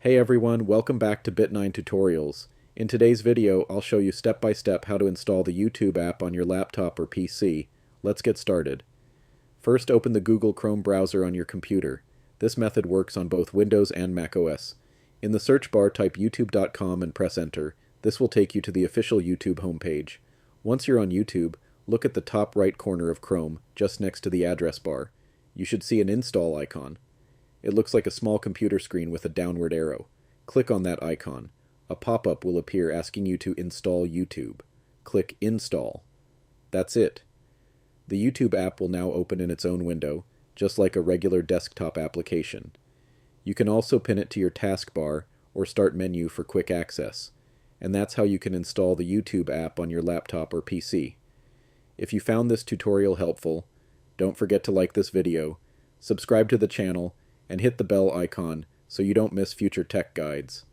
Hey everyone, welcome back to Bit9 Tutorials. In today's video, I'll show you step by step how to install the YouTube app on your laptop or PC. Let's get started. First, open the Google Chrome browser on your computer. This method works on both Windows and macOS. In the search bar, type youtube.com and press enter. This will take you to the official YouTube homepage. Once you're on YouTube, look at the top right corner of Chrome, just next to the address bar. You should see an install icon. It looks like a small computer screen with a downward arrow. Click on that icon. A pop-up will appear asking you to install YouTube. Click Install. That's it. The YouTube app will now open in its own window, just like a regular desktop application. You can also pin it to your taskbar or start menu for quick access. And that's how you can install the YouTube app on your laptop or PC. If you found this tutorial helpful, don't forget to like this video, subscribe to the channel, and hit the bell icon so you don't miss future tech guides.